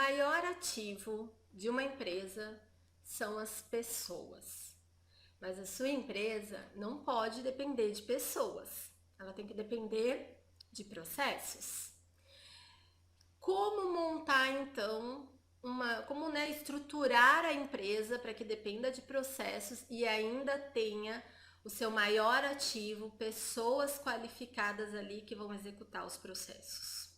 maior ativo de uma empresa são as pessoas. Mas a sua empresa não pode depender de pessoas. Ela tem que depender de processos. Como montar então como estruturar a empresa para que dependa de processos e ainda tenha o seu maior ativo, pessoas qualificadas ali que vão executar os processos.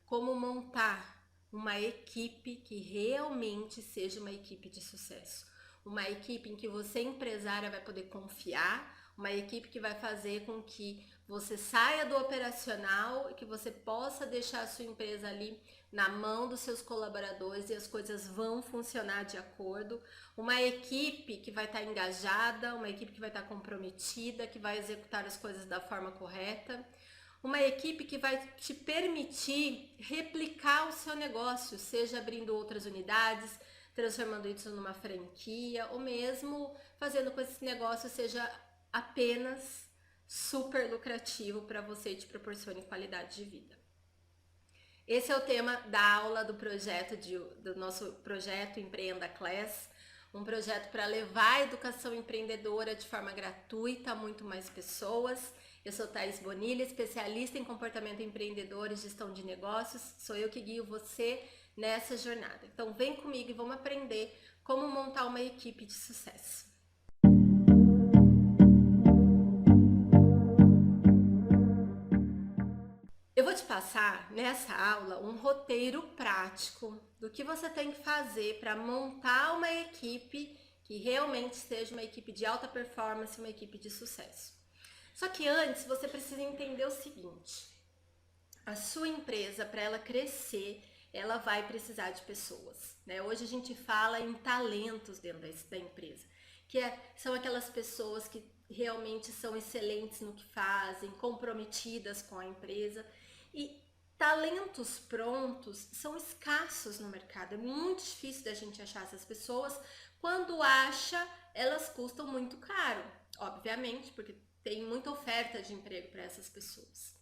Como montar uma equipe que realmente seja uma equipe de sucesso. Uma equipe em que você, empresária, vai poder confiar, uma equipe que vai fazer com que você saia do operacional e que você possa deixar a sua empresa ali na mão dos seus colaboradores e as coisas vão funcionar de acordo. Uma equipe que vai estar engajada, uma equipe que vai estar comprometida, que vai executar as coisas da forma correta. Uma equipe que vai te permitir replicar o seu negócio, seja abrindo outras unidades, transformando isso numa franquia, ou mesmo fazendo com que esse negócio seja apenas super lucrativo para você e te proporcione qualidade de vida. Esse é o tema da aula do nosso projeto Empreenda Class, um projeto para levar a educação empreendedora de forma gratuita a muito mais pessoas. Eu sou Thaís Bonilha, especialista em comportamento empreendedor e gestão de negócios. Sou eu que guio você nessa jornada. Então vem comigo e vamos aprender como montar uma equipe de sucesso. Eu vou te passar nessa aula um roteiro prático do que você tem que fazer para montar uma equipe que realmente seja uma equipe de alta performance, uma equipe de sucesso. Só que antes você precisa entender o seguinte: a sua empresa, para ela crescer, ela vai precisar de pessoas, né? Hoje a gente fala em talentos dentro da empresa, são aquelas pessoas que realmente são excelentes no que fazem, comprometidas com a empresa. E talentos prontos são escassos no mercado, é muito difícil da gente achar essas pessoas. Quando acha, elas custam muito caro, obviamente, porque tem muita oferta de emprego para essas pessoas.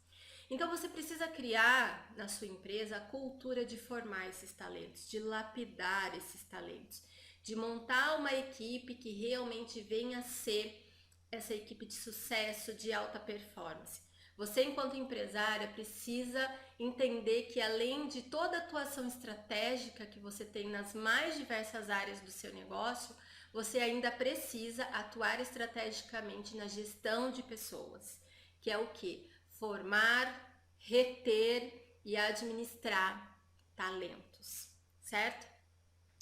Então você precisa criar na sua empresa a cultura de formar esses talentos, de lapidar esses talentos, de montar uma equipe que realmente venha a ser essa equipe de sucesso, de alta performance. Você, enquanto empresária, precisa entender que além de toda a atuação estratégica que você tem nas mais diversas áreas do seu negócio, você ainda precisa atuar estrategicamente na gestão de pessoas, que é o quê? Formar, reter e administrar talentos, certo?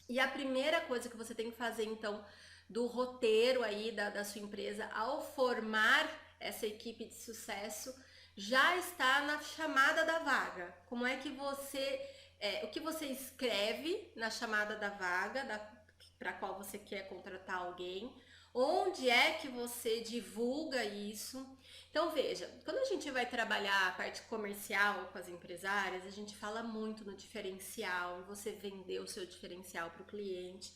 E a primeira coisa que você tem que fazer, então, do roteiro aí da sua empresa ao formar essa equipe de sucesso já está na chamada da vaga. Como é que o que você escreve na chamada da vaga, para qual você quer contratar alguém, onde é que você divulga isso. Então veja, quando a gente vai trabalhar a parte comercial com as empresárias, a gente fala muito no diferencial, você vender o seu diferencial para o cliente.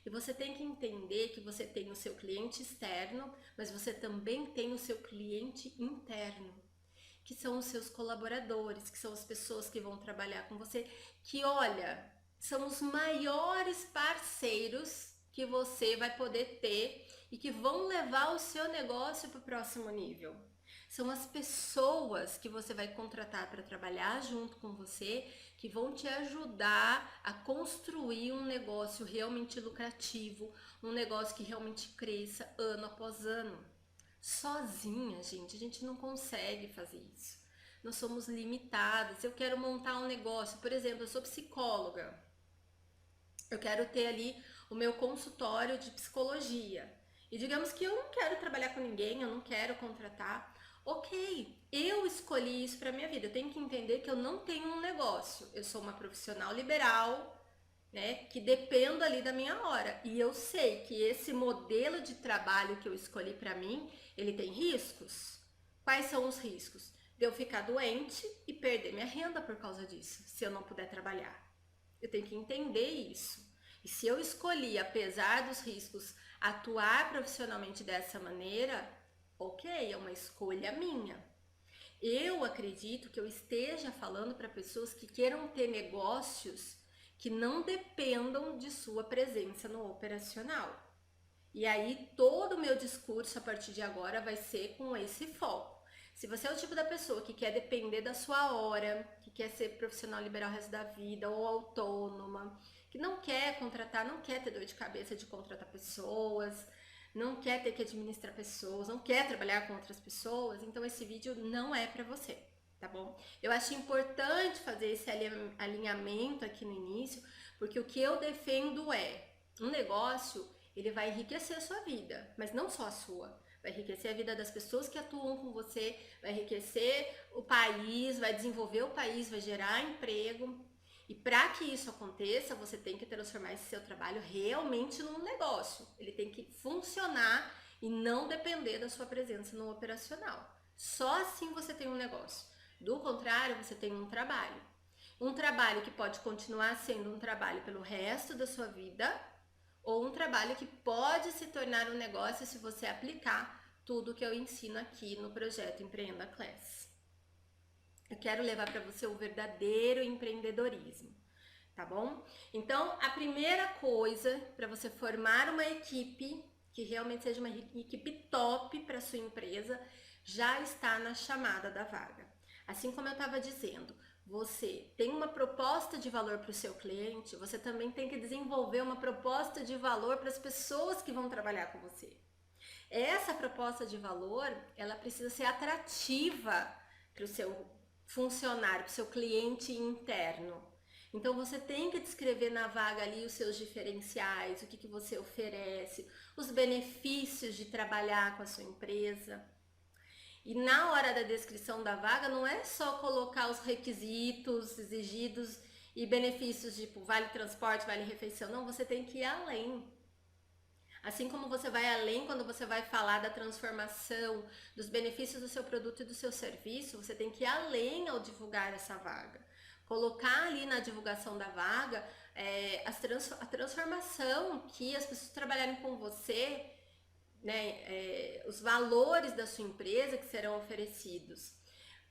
E você tem que entender que você tem o seu cliente externo, mas você também tem o seu cliente interno, que são os seus colaboradores, que são as pessoas que vão trabalhar com você, que olha, são os maiores parceiros que você vai poder ter e que vão levar o seu negócio para o próximo nível. São as pessoas que você vai contratar para trabalhar junto com você, que vão te ajudar a construir um negócio realmente lucrativo, um negócio que realmente cresça ano após ano. Sozinha, gente, a gente não consegue fazer isso. Nós somos limitadas. Eu quero montar um negócio, por exemplo, eu sou psicóloga. Eu quero ter ali o meu consultório de psicologia. E digamos que eu não quero trabalhar com ninguém, eu não quero contratar. Ok, eu escolhi isso para minha vida. Eu tenho que entender que eu não tenho um negócio. Eu sou uma profissional liberal, né, que dependo ali da minha hora. E eu sei que esse modelo de trabalho que eu escolhi para mim, ele tem riscos. Quais são os riscos? De eu ficar doente e perder minha renda por causa disso, se eu não puder trabalhar. Eu tenho que entender isso. E se eu escolhi, apesar dos riscos, atuar profissionalmente dessa maneira, ok, é uma escolha minha. Eu acredito que eu esteja falando para pessoas que queiram ter negócios que não dependam de sua presença no operacional. E aí todo o meu discurso a partir de agora vai ser com esse foco. Se você é o tipo da pessoa que quer depender da sua hora, que quer ser profissional liberal o resto da vida ou autônoma, que não quer contratar, não quer ter dor de cabeça de contratar pessoas, não quer ter que administrar pessoas, não quer trabalhar com outras pessoas, então esse vídeo não é para você, tá bom? Eu acho importante fazer esse alinhamento aqui no início, porque o que eu defendo é um negócio, ele vai enriquecer a sua vida, mas não só a sua. Vai enriquecer a vida das pessoas que atuam com você, vai enriquecer o país, vai desenvolver o país, vai gerar emprego. E para que isso aconteça, você tem que transformar esse seu trabalho realmente num negócio. Ele tem que funcionar e não depender da sua presença no operacional. Só assim você tem um negócio. Do contrário, você tem um trabalho. Um trabalho que pode continuar sendo um trabalho pelo resto da sua vida, ou um trabalho que pode se tornar um negócio se você aplicar tudo que eu ensino aqui no projeto Empreenda Class. Eu quero levar para você o verdadeiro empreendedorismo, tá bom? Então, a primeira coisa para você formar uma equipe que realmente seja uma equipe top para sua empresa já está na chamada da vaga. Assim como eu estava dizendo, você tem uma proposta de valor para o seu cliente, você também tem que desenvolver uma proposta de valor para as pessoas que vão trabalhar com você. Essa proposta de valor, ela precisa ser atrativa para o seu funcionário, para o seu cliente interno. Então você tem que descrever na vaga ali os seus diferenciais, o que você oferece, os benefícios de trabalhar com a sua empresa. E na hora da descrição da vaga, não é só colocar os requisitos exigidos e benefícios tipo vale transporte, vale refeição. Não, você tem que ir além. Assim como você vai além quando você vai falar da transformação, dos benefícios do seu produto e do seu serviço, você tem que ir além ao divulgar essa vaga. Colocar ali na divulgação da vaga a transformação que as pessoas trabalharem com você, né, os valores da sua empresa que serão oferecidos.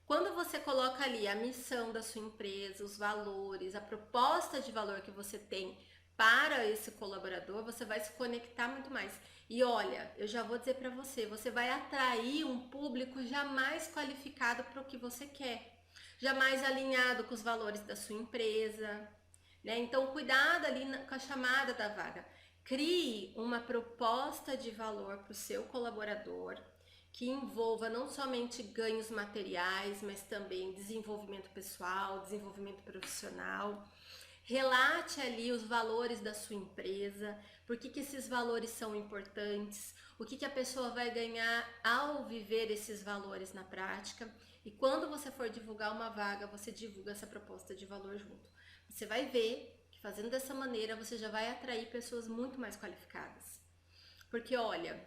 Quando você coloca ali a missão da sua empresa, os valores, a proposta de valor que você tem para esse colaborador, você vai se conectar muito mais. E olha, eu já vou dizer para você, você vai atrair um público jamais qualificado para o que você quer, jamais alinhado com os valores da sua empresa, né? Então, cuidado ali com a chamada da vaga. Crie uma proposta de valor para o seu colaborador que envolva não somente ganhos materiais, mas também desenvolvimento pessoal, desenvolvimento profissional. Relate ali os valores da sua empresa, por que esses valores são importantes, o que a pessoa vai ganhar ao viver esses valores na prática. E quando você for divulgar uma vaga, você divulga essa proposta de valor junto. Você vai ver que fazendo dessa maneira, você já vai atrair pessoas muito mais qualificadas. Porque olha,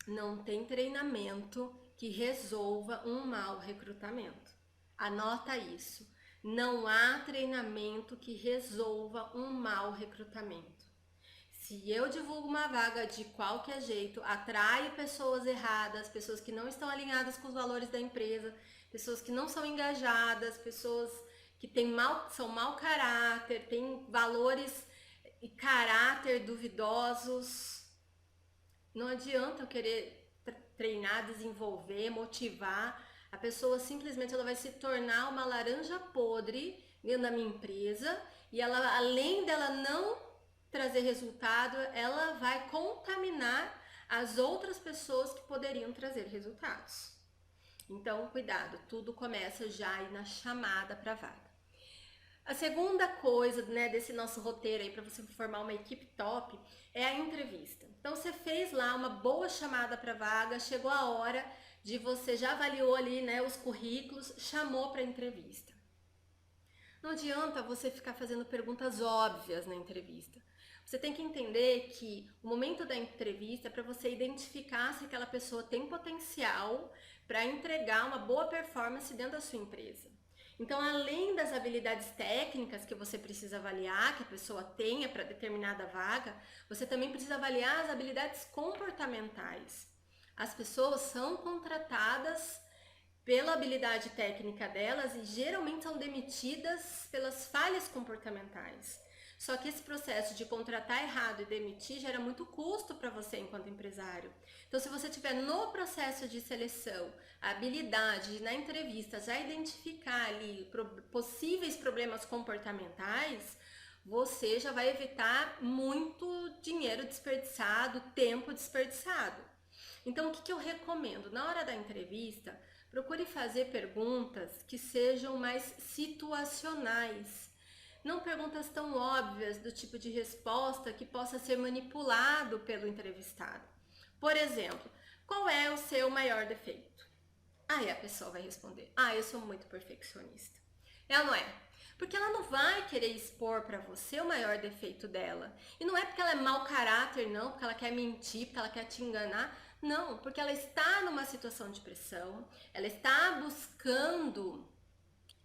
não tem treinamento que resolva um mau recrutamento. Anota isso. Não há treinamento que resolva um mau recrutamento. Se eu divulgo uma vaga de qualquer jeito, atraio pessoas erradas, pessoas que não estão alinhadas com os valores da empresa, pessoas que não são engajadas, pessoas que são mau caráter, têm valores e caráter duvidosos. Não adianta eu querer treinar, desenvolver, motivar. A pessoa simplesmente ela vai se tornar uma laranja podre dentro da minha empresa e ela, além dela não trazer resultado, ela vai contaminar as outras pessoas que poderiam trazer resultados. Então, cuidado, tudo começa já aí na chamada para vaga. A segunda coisa, né, desse nosso roteiro aí para você formar uma equipe top é a entrevista. Então, você fez lá uma boa chamada para vaga, chegou a hora de você já avaliou ali, né, os currículos, chamou para entrevista. Não adianta você ficar fazendo perguntas óbvias na entrevista. Você tem que entender que o momento da entrevista é para você identificar se aquela pessoa tem potencial para entregar uma boa performance dentro da sua empresa. Então, além das habilidades técnicas que você precisa avaliar, que a pessoa tenha para determinada vaga, você também precisa avaliar as habilidades comportamentais. As pessoas são contratadas pela habilidade técnica delas e geralmente são demitidas pelas falhas comportamentais. Só que esse processo de contratar errado e demitir gera muito custo para você enquanto empresário. Então, se você tiver no processo de seleção a habilidade de, na entrevista, já identificar ali possíveis problemas comportamentais, você já vai evitar muito dinheiro desperdiçado, tempo desperdiçado. Então, o que eu recomendo? Na hora da entrevista, procure fazer perguntas que sejam mais situacionais. Não perguntas tão óbvias do tipo de resposta que possa ser manipulado pelo entrevistado. Por exemplo, qual é o seu maior defeito? Aí a pessoa vai responder: eu sou muito perfeccionista. Ela não é. Porque ela não vai querer expor para você o maior defeito dela. E não é porque ela é mau caráter, não, porque ela quer mentir, porque ela quer te enganar. Não, porque ela está numa situação de pressão, ela está buscando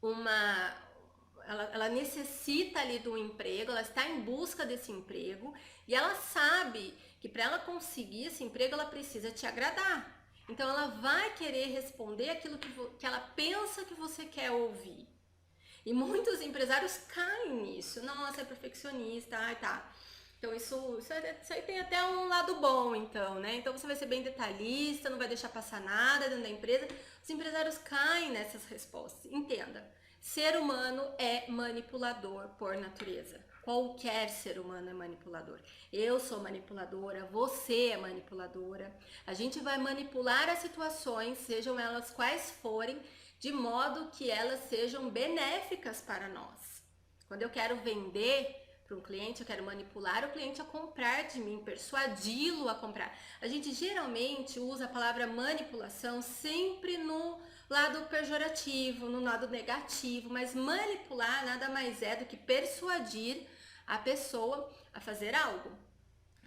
uma. Ela necessita ali de um emprego, ela está em busca desse emprego e ela sabe que para ela conseguir esse emprego ela precisa te agradar. Então ela vai querer responder aquilo que ela pensa que você quer ouvir. E muitos empresários caem nisso. Nossa, é perfeccionista, tá. Então isso aí tem até um lado bom, então, né? Então você vai ser bem detalhista, não vai deixar passar nada dentro da empresa. Os empresários caem nessas respostas. Entenda, ser humano é manipulador por natureza. Qualquer ser humano é manipulador. Eu sou manipuladora, você é manipuladora. A gente vai manipular as situações, sejam elas quais forem, de modo que elas sejam benéficas para nós. Quando eu quero vender para um cliente, eu quero manipular o cliente a comprar de mim, persuadi-lo a comprar. A gente geralmente usa a palavra manipulação sempre no lado pejorativo, no lado negativo, mas manipular nada mais é do que persuadir a pessoa a fazer algo.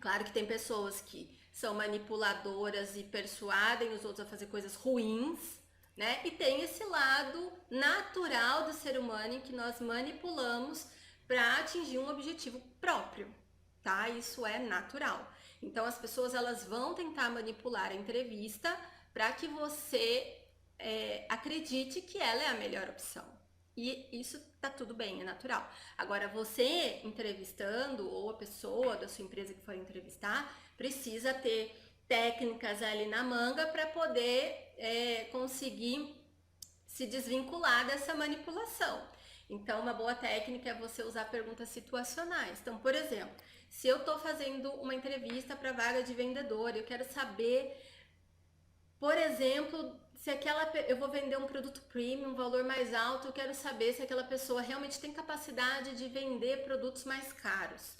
Claro que tem pessoas que são manipuladoras e persuadem os outros a fazer coisas ruins, né? E tem esse lado natural do ser humano em que nós manipulamos para atingir um objetivo próprio, tá? Isso é natural. Então as pessoas elas vão tentar manipular a entrevista para que você acredite que ela é a melhor opção. E isso tá tudo bem, é natural. Agora você entrevistando ou a pessoa da sua empresa que for entrevistar precisa ter técnicas ali na manga para poder conseguir se desvincular dessa manipulação. Então, uma boa técnica é você usar perguntas situacionais. Então, por exemplo, se eu estou fazendo uma entrevista para vaga de vendedor, eu quero saber, por exemplo, se eu vou vender um produto premium, um valor mais alto, eu quero saber se aquela pessoa realmente tem capacidade de vender produtos mais caros.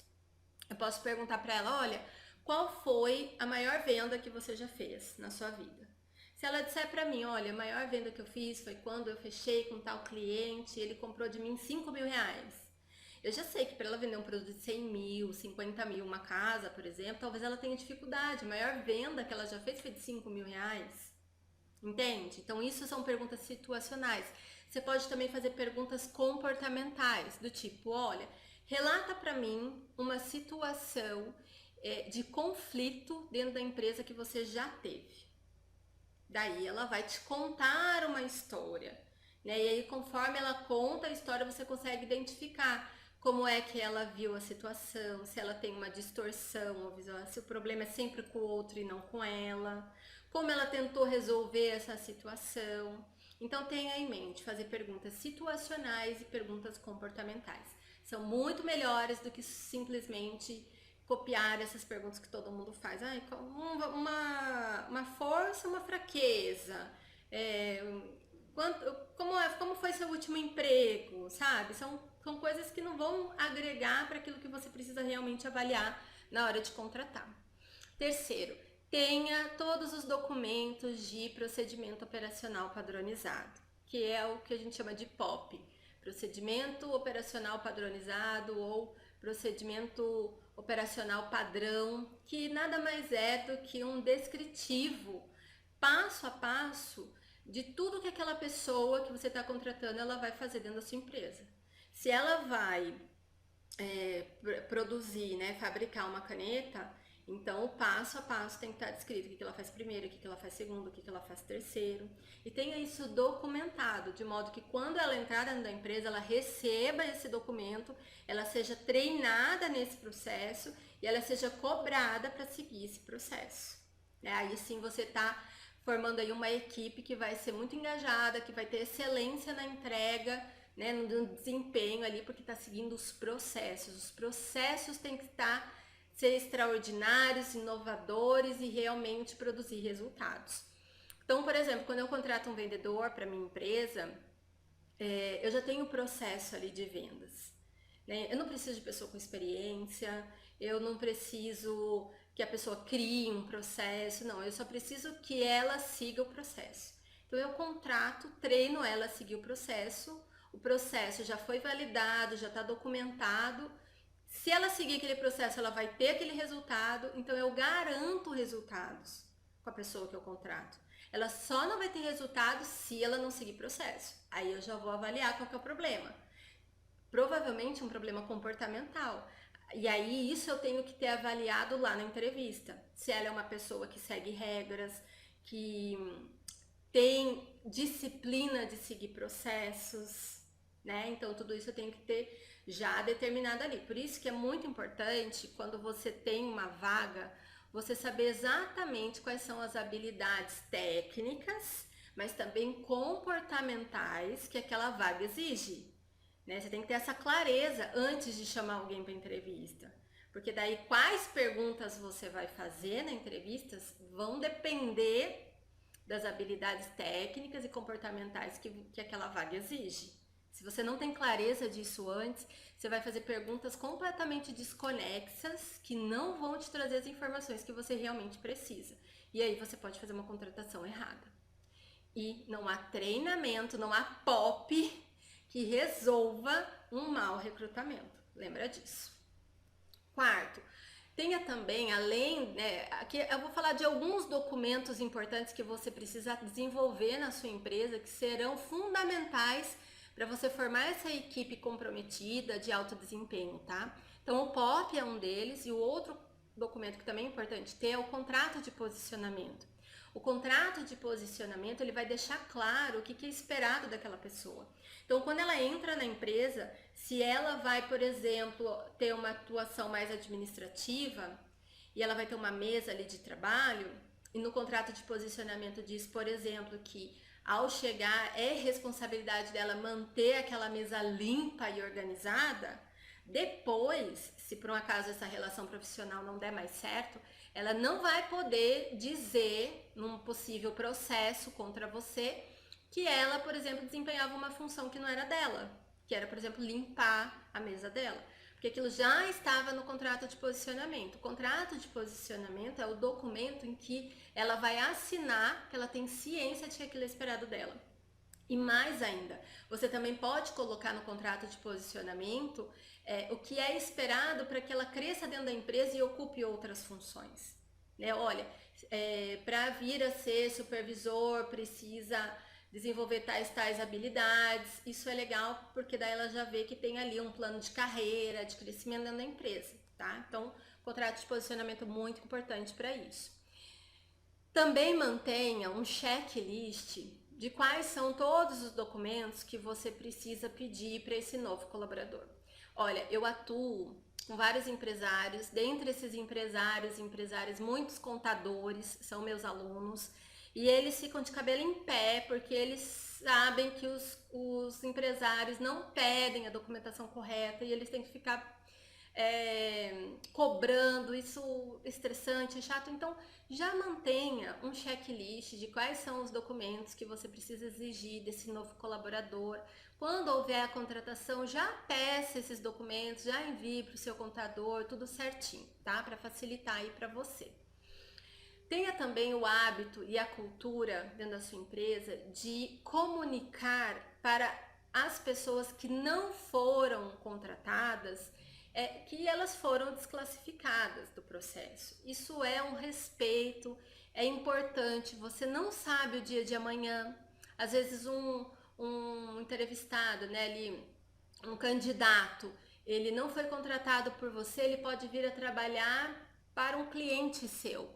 Eu posso perguntar para ela: olha, qual foi a maior venda que você já fez na sua vida? Se ela disser para mim: olha, a maior venda que eu fiz foi quando eu fechei com tal cliente, ele comprou de mim 5 mil reais. Eu já sei que para ela vender um produto de 100 mil, 50 mil, uma casa, por exemplo, talvez ela tenha dificuldade. A maior venda que ela já fez foi de 5 mil reais. Entende? Então isso são perguntas situacionais. Você pode também fazer perguntas comportamentais, do tipo: olha, relata para mim uma situação de conflito dentro da empresa que você já teve. Daí ela vai te contar uma história, né? E aí conforme ela conta a história, você consegue identificar como é que ela viu a situação, se ela tem uma distorção visual, se o problema é sempre com o outro e não com ela, como ela tentou resolver essa situação. Então tenha em mente fazer perguntas situacionais e perguntas comportamentais. São muito melhores do que simplesmente copiar essas perguntas que todo mundo faz. Uma força, uma fraqueza. Como foi seu último emprego, sabe? São coisas que não vão agregar para aquilo que você precisa realmente avaliar na hora de contratar. Terceiro, tenha todos os documentos de procedimento operacional padronizado, que é o que a gente chama de POP, procedimento operacional padronizado ou procedimento operacional padrão, que nada mais é do que um descritivo passo a passo de tudo que aquela pessoa que você está contratando ela vai fazer dentro da sua empresa. Se ela vai produzir, né, fabricar uma caneta, Então, o passo a passo tem que estar descrito o que ela faz primeiro, o que ela faz segundo, o que ela faz terceiro. E tenha isso documentado, de modo que quando ela entrar dentro da empresa, ela receba esse documento, ela seja treinada nesse processo e ela seja cobrada para seguir esse processo. Aí sim você está formando aí uma equipe que vai ser muito engajada, que vai ter excelência na entrega, né, no desempenho ali, porque está seguindo os processos. Os processos têm que ser extraordinários, inovadores e realmente produzir resultados. Então, por exemplo, quando eu contrato um vendedor para minha empresa, eu já tenho o processo ali de vendas. Né? Eu não preciso de pessoa com experiência, eu não preciso que a pessoa crie um processo, não, eu só preciso que ela siga o processo. Então eu contrato, treino ela a seguir o processo já foi validado, já está documentado. Se ela seguir aquele processo, ela vai ter aquele resultado, então eu garanto resultados com a pessoa que eu contrato. Ela só não vai ter resultado se ela não seguir processo. Aí eu já vou avaliar qual que é o problema. Provavelmente um problema comportamental. E aí isso eu tenho que ter avaliado lá na entrevista. Se ela é uma pessoa que segue regras, que tem disciplina de seguir processos, né? Então tudo isso eu tenho que ter já determinado ali. Por isso que é muito importante quando você tem uma vaga, você saber exatamente quais são as habilidades técnicas, mas também comportamentais que aquela vaga exige. Né? Você tem que ter essa clareza antes de chamar alguém para entrevista. Porque daí quais perguntas você vai fazer na entrevista vão depender das habilidades técnicas e comportamentais que aquela vaga exige. Se você não tem clareza disso antes, você vai fazer perguntas completamente desconexas que não vão te trazer as informações que você realmente precisa. E aí você pode fazer uma contratação errada. E não há treinamento, não há POP que resolva um mau recrutamento. Lembra disso. Quarto, tenha também, além, aqui eu vou falar de alguns documentos importantes que você precisa desenvolver na sua empresa, que serão fundamentais para você formar essa equipe comprometida de alto desempenho, tá? Então, o POP é um deles e o outro documento que também é importante ter é o contrato de posicionamento. O contrato de posicionamento, ele vai deixar claro o que é esperado daquela pessoa. Então, quando ela entra na empresa, se ela vai, por exemplo, ter uma atuação mais administrativa e ela vai ter uma mesa ali de trabalho, e no contrato de posicionamento diz, por exemplo, que ao chegar é responsabilidade dela manter aquela mesa limpa e organizada, depois, se por um acaso essa relação profissional não der mais certo, ela não vai poder dizer num possível processo contra você que ela, por exemplo, desempenhava uma função que não era dela, que era, por exemplo, limpar a mesa dela, porque aquilo já estava no contrato de posicionamento. O contrato de posicionamento é o documento em que ela vai assinar que ela tem ciência de que aquilo é esperado dela. E mais ainda, você também pode colocar no contrato de posicionamento o que é esperado para que ela cresça dentro da empresa e ocupe outras funções. Né? Olha, para vir a ser supervisor, precisa desenvolver tais habilidades. Isso é legal porque daí ela já vê que tem ali um plano de carreira, de crescimento dentro da empresa, tá? Então, contrato de posicionamento é muito importante para isso. Também mantenha um checklist de quais são todos os documentos que você precisa pedir para esse novo colaborador. Olha, eu atuo com vários empresários, dentre esses empresários, muitos contadores são meus alunos, e eles ficam de cabelo em pé porque eles sabem que os empresários não pedem a documentação correta e eles têm que ficar cobrando, isso estressante, é chato. Então já mantenha um checklist de quais são os documentos que você precisa exigir desse novo colaborador. Quando houver a contratação, já peça esses documentos, já envie para o seu contador, tudo certinho, tá? Para facilitar aí para você. Tenha também o hábito e a cultura dentro da sua empresa de comunicar para as pessoas que não foram contratadas que elas foram desclassificadas do processo. Isso é um respeito, é importante. Você não sabe o dia de amanhã. Às vezes um entrevistado, né, ali, um candidato, ele não foi contratado por você, ele pode vir a trabalhar para um cliente seu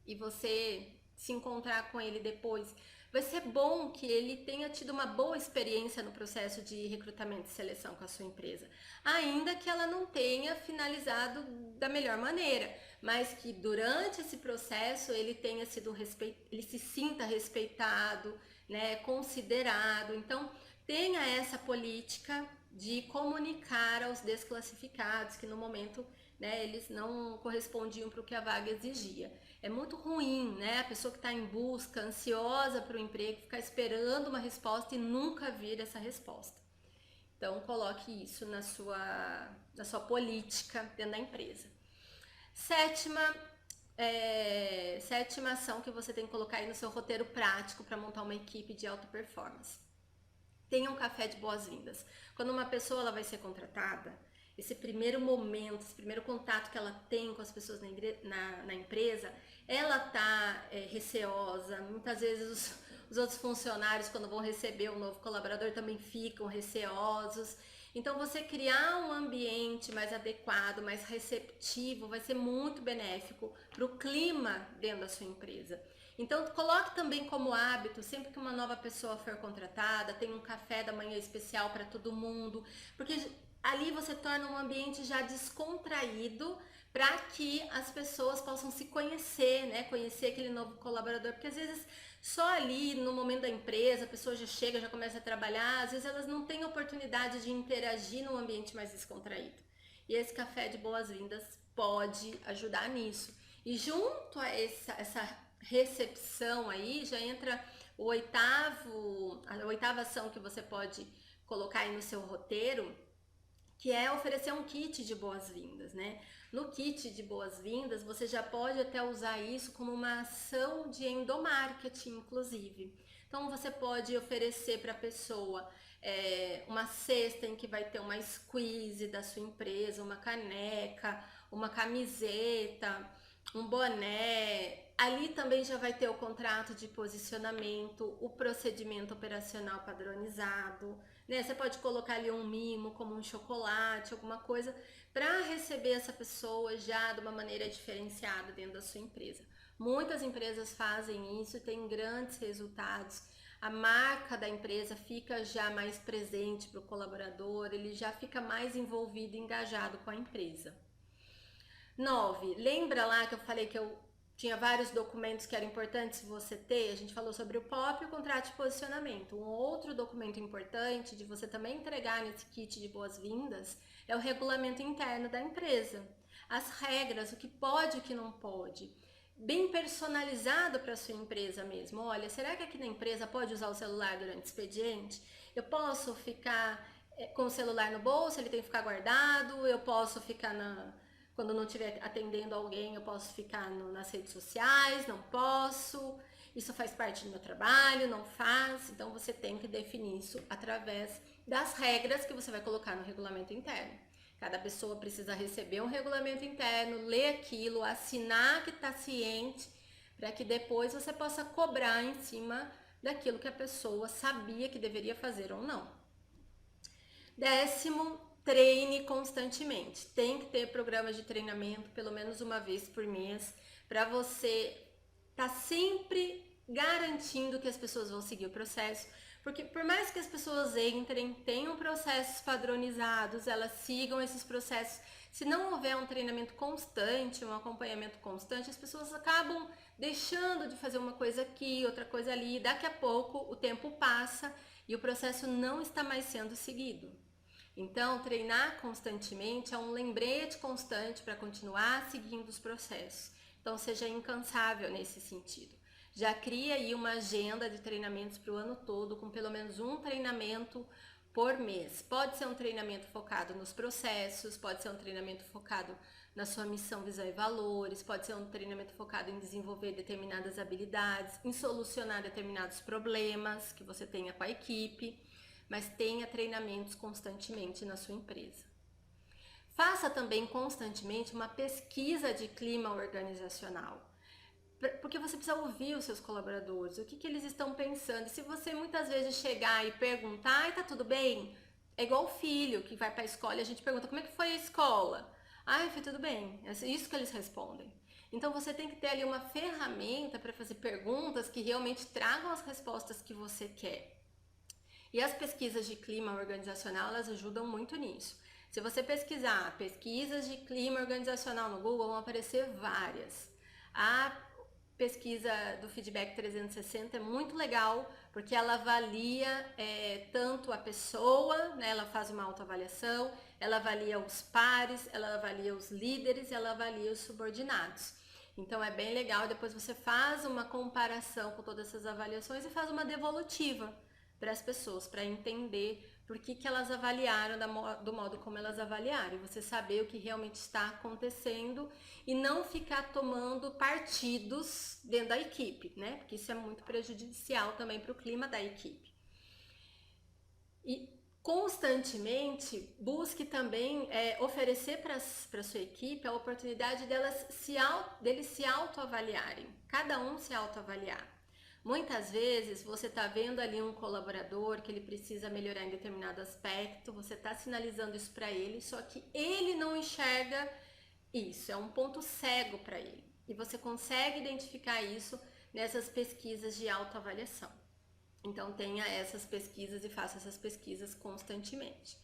e você se encontrar com ele depois, vai ser bom que ele tenha tido uma boa experiência no processo de recrutamento e seleção com a sua empresa, ainda que ela não tenha finalizado da melhor maneira, mas que durante esse processo ele tenha sido ele se sinta respeitado, né, considerado. Então, tenha essa política de comunicar aos desclassificados que no momento, né, eles não correspondiam para o que a vaga exigia. É muito ruim, né, a pessoa que está em busca, ansiosa para o emprego, ficar esperando uma resposta e nunca vir essa resposta. Então, coloque isso na sua política dentro da empresa. Sétima ação que você tem que colocar aí no seu roteiro prático para montar uma equipe de alta performance. Tenha um café de boas-vindas. Quando uma pessoa ela vai ser contratada, esse primeiro momento, esse primeiro contato que ela tem com as pessoas na empresa, ela tá receosa. Muitas vezes os outros funcionários, quando vão receber um novo colaborador, também ficam receosos. Então, você criar um ambiente mais adequado, mais receptivo, vai ser muito benéfico para o clima dentro da sua empresa. Então, coloque também como hábito, sempre que uma nova pessoa for contratada, tem um café da manhã especial para todo mundo, porque ali você torna um ambiente já descontraído para que as pessoas possam se conhecer, né? Conhecer aquele novo colaborador, porque às vezes só ali no momento da empresa a pessoa já chega, já começa a trabalhar, às vezes elas não têm oportunidade de interagir num ambiente mais descontraído. E esse café de boas-vindas pode ajudar nisso. E junto a essa recepção aí já entra a oitava ação que você pode colocar aí no seu roteiro, que é oferecer um kit de boas-vindas, né? No kit de boas-vindas, você já pode até usar isso como uma ação de endomarketing, inclusive. Então, você pode oferecer para a pessoa uma cesta em que vai ter uma squeeze da sua empresa, uma caneca, uma camiseta, um boné. Ali também já vai ter o contrato de posicionamento, o procedimento operacional padronizado, né? Você pode colocar ali um mimo, como um chocolate, alguma coisa, para receber essa pessoa já de uma maneira diferenciada dentro da sua empresa. Muitas empresas fazem isso e têm grandes resultados. A marca da empresa fica já mais presente para o colaborador, ele já fica mais envolvido e engajado com a empresa. 9. Lembra lá que eu falei que eu tinha vários documentos que eram importantes você ter? A gente falou sobre o POP e o contrato de posicionamento. Um outro documento importante de você também entregar nesse kit de boas-vindas é o regulamento interno da empresa. As regras, o que pode e o que não pode. Bem personalizado para a sua empresa mesmo. Olha, será que aqui na empresa pode usar o celular durante o expediente? Eu posso ficar com o celular no bolso, ele tem que ficar guardado? Eu posso ficar quando não estiver atendendo alguém, eu posso ficar nas redes sociais? Não posso. Isso faz parte do meu trabalho? Não faz? Então, você tem que definir isso através das regras que você vai colocar no regulamento interno. Cada pessoa precisa receber um regulamento interno, ler aquilo, assinar que está ciente, para que depois você possa cobrar em cima daquilo que a pessoa sabia que deveria fazer ou não. 10º, treine constantemente. Tem que ter programas de treinamento pelo menos uma vez por mês para você estar sempre garantindo que as pessoas vão seguir o processo, porque por mais que as pessoas entrem, tenham processos padronizados, elas sigam esses processos, se não houver um treinamento constante, um acompanhamento constante, as pessoas acabam deixando de fazer uma coisa aqui, outra coisa ali, daqui a pouco o tempo passa e o processo não está mais sendo seguido. Então, treinar constantemente é um lembrete constante para continuar seguindo os processos. Então, seja incansável nesse sentido. Já cria aí uma agenda de treinamentos para o ano todo, com pelo menos um treinamento por mês. Pode ser um treinamento focado nos processos, pode ser um treinamento focado na sua missão, visão e valores, pode ser um treinamento focado em desenvolver determinadas habilidades, em solucionar determinados problemas que você tenha com a equipe, mas tenha treinamentos constantemente na sua empresa. Faça também constantemente uma pesquisa de clima organizacional, porque você precisa ouvir os seus colaboradores, o que eles estão pensando. Se você muitas vezes chegar e perguntar, tá tudo bem? É igual o filho que vai para a escola e a gente pergunta, como é que foi a escola? Ai, foi tudo bem. É isso que eles respondem. Então você tem que ter ali uma ferramenta para fazer perguntas que realmente tragam as respostas que você quer. E as pesquisas de clima organizacional, elas ajudam muito nisso. Se você pesquisar pesquisas de clima organizacional no Google, vão aparecer várias. A pesquisa do Feedback 360 é muito legal, porque ela avalia tanto a pessoa, né, ela faz uma autoavaliação, ela avalia os pares, ela avalia os líderes, ela avalia os subordinados. Então é bem legal, depois você faz uma comparação com todas essas avaliações e faz uma devolutiva para as pessoas, para entender por que elas avaliaram do modo como elas avaliaram, e você saber o que realmente está acontecendo e não ficar tomando partidos dentro da equipe, né? Porque isso é muito prejudicial também para o clima da equipe. E constantemente busque também oferecer para a sua equipe a oportunidade deles se autoavaliarem, cada um se autoavaliar. Muitas vezes você está vendo ali um colaborador que ele precisa melhorar em determinado aspecto, você está sinalizando isso para ele, só que ele não enxerga isso, é um ponto cego para ele. E você consegue identificar isso nessas pesquisas de autoavaliação. Então tenha essas pesquisas e faça essas pesquisas constantemente.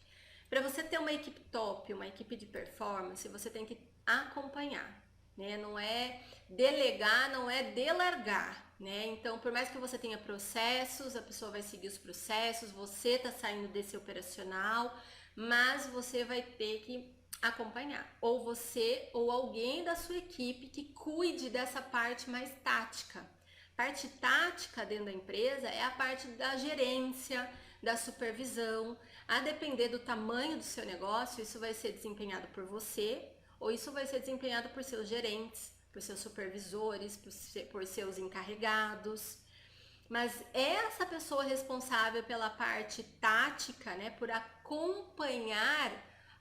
Para você ter uma equipe top, uma equipe de performance, você tem que acompanhar, né? Não é delegar, não é delargar, né? Então, por mais que você tenha processos, a pessoa vai seguir os processos, você está saindo desse operacional, mas você vai ter que acompanhar. Ou você ou alguém da sua equipe que cuide dessa parte mais tática. Parte tática dentro da empresa é a parte da gerência, da supervisão. A depender do tamanho do seu negócio, isso vai ser desempenhado por você ou isso vai ser desempenhado por seus gerentes, por seus supervisores, por seus encarregados. Mas essa pessoa responsável pela parte tática, né, por acompanhar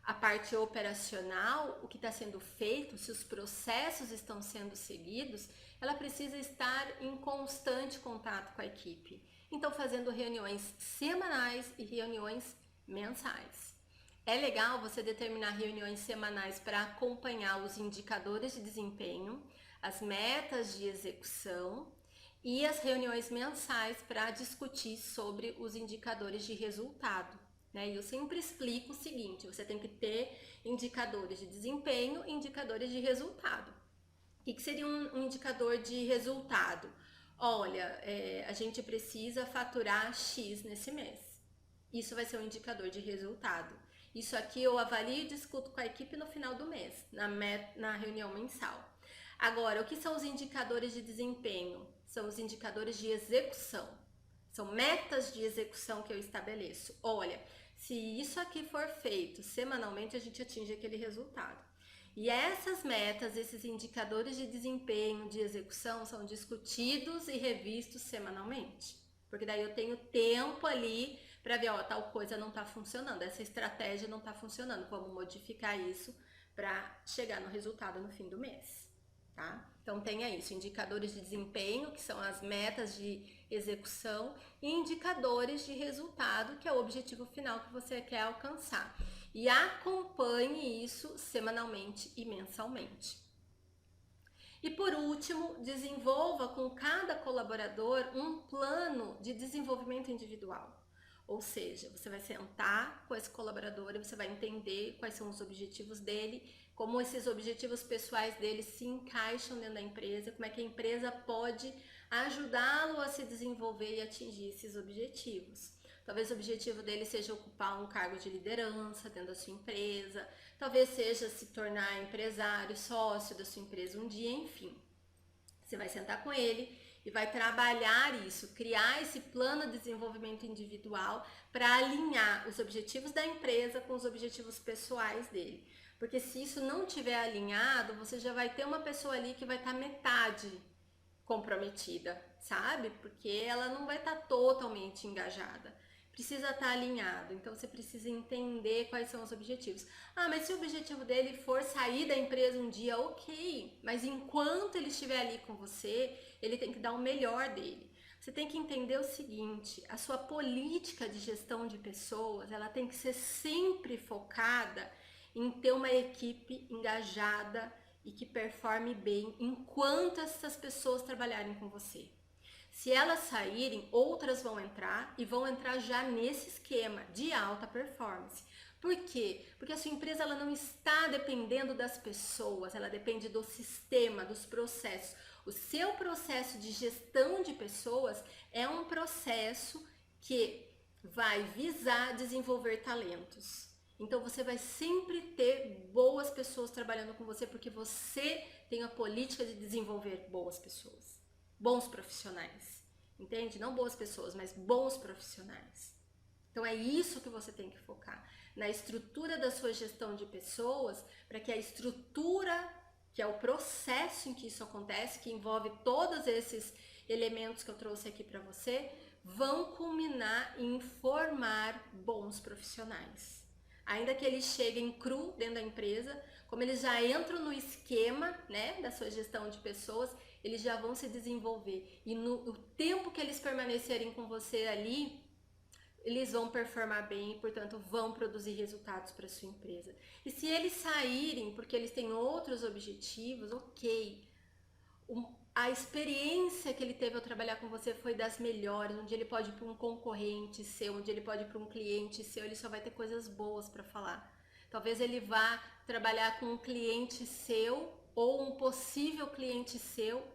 a parte operacional, o que está sendo feito, se os processos estão sendo seguidos, ela precisa estar em constante contato com a equipe. Então, fazendo reuniões semanais e reuniões mensais. É legal você determinar reuniões semanais para acompanhar os indicadores de desempenho, as metas de execução e as reuniões mensais para discutir sobre os indicadores de resultado. Né? E eu sempre explico o seguinte: você tem que ter indicadores de desempenho e indicadores de resultado. O que seria um indicador de resultado? Olha, a gente precisa faturar X nesse mês. Isso vai ser um indicador de resultado. Isso aqui eu avalio e discuto com a equipe no final do mês, na reunião mensal. Agora, o que são os indicadores de desempenho? São os indicadores de execução. São metas de execução que eu estabeleço. Olha, se isso aqui for feito semanalmente, a gente atinge aquele resultado. E essas metas, esses indicadores de desempenho, de execução, são discutidos e revistos semanalmente. Porque daí eu tenho tempo ali para ver, ó, tal coisa não está funcionando, essa estratégia não está funcionando, vamos modificar isso para chegar no resultado no fim do mês, tá? Então tenha isso, indicadores de desempenho, que são as metas de execução, e indicadores de resultado, que é o objetivo final que você quer alcançar. E acompanhe isso semanalmente e mensalmente. E por último, desenvolva com cada colaborador um plano de desenvolvimento individual. Ou seja, você vai sentar com esse colaborador e você vai entender quais são os objetivos dele, como esses objetivos pessoais dele se encaixam dentro da empresa, como é que a empresa pode ajudá-lo a se desenvolver e atingir esses objetivos. Talvez o objetivo dele seja ocupar um cargo de liderança dentro da sua empresa, talvez seja se tornar empresário, sócio da sua empresa um dia, enfim. Você vai sentar com ele e vai trabalhar isso, criar esse plano de desenvolvimento individual para alinhar os objetivos da empresa com os objetivos pessoais dele. Porque se isso não estiver alinhado, você já vai ter uma pessoa ali que vai estar metade comprometida, sabe? Porque ela não vai estar totalmente engajada. Precisa estar alinhado, então você precisa entender quais são os objetivos. Ah, mas se o objetivo dele for sair da empresa um dia, ok, mas enquanto ele estiver ali com você, ele tem que dar o melhor dele. Você tem que entender o seguinte: a sua política de gestão de pessoas, ela tem que ser sempre focada em ter uma equipe engajada e que performe bem enquanto essas pessoas trabalharem com você. Se elas saírem, outras vão entrar e vão entrar já nesse esquema de alta performance. Por quê? Porque a sua empresa ela não está dependendo das pessoas, ela depende do sistema, dos processos. O seu processo de gestão de pessoas é um processo que vai visar desenvolver talentos. Então você vai sempre ter boas pessoas trabalhando com você porque você tem a política de desenvolver boas pessoas, bons profissionais. Entende? Não boas pessoas, mas bons profissionais. Então é isso que você tem que focar, na estrutura da sua gestão de pessoas, para que a estrutura, que é o processo em que isso acontece, que envolve todos esses elementos que eu trouxe aqui para você, vão culminar em formar bons profissionais. Ainda que eles cheguem cru dentro da empresa, como eles já entram no esquema, né, da sua gestão de pessoas, eles já vão se desenvolver. E no tempo que eles permanecerem com você ali, eles vão performar bem e, portanto, vão produzir resultados para sua empresa. E se eles saírem porque eles têm outros objetivos, ok. A experiência que ele teve ao trabalhar com você foi das melhores, onde ele pode ir para um concorrente seu, onde ele pode ir para um cliente seu, ele só vai ter coisas boas para falar. Talvez ele vá trabalhar com um cliente seu ou um possível cliente seu,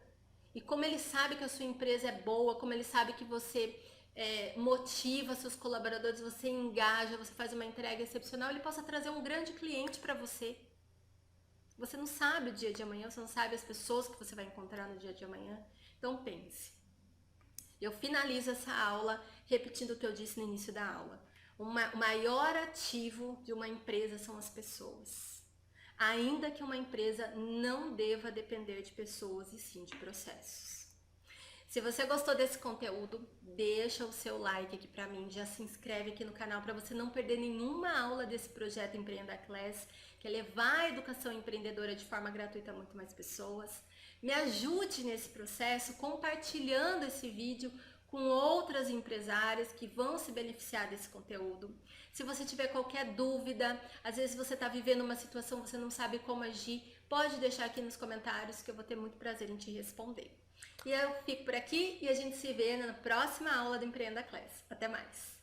e como ele sabe que a sua empresa é boa, como ele sabe que você motiva seus colaboradores, você engaja, você faz uma entrega excepcional, ele possa trazer um grande cliente para você. Você não sabe o dia de amanhã, você não sabe as pessoas que você vai encontrar no dia de amanhã. Então pense. Eu finalizo essa aula repetindo o que eu disse no início da aula. O maior ativo de uma empresa são as pessoas. Ainda que uma empresa não deva depender de pessoas e sim de processos. Se você gostou desse conteúdo, deixa o seu like aqui pra mim, já se inscreve aqui no canal para você não perder nenhuma aula desse projeto Empreenda Class, que é levar a educação empreendedora de forma gratuita a muito mais pessoas. Me ajude nesse processo compartilhando esse vídeo com outras empresárias que vão se beneficiar desse conteúdo. Se você tiver qualquer dúvida, às vezes você está vivendo uma situação, você não sabe como agir, pode deixar aqui nos comentários que eu vou ter muito prazer em te responder. E eu fico por aqui e a gente se vê na próxima aula do Empreenda Class. Até mais!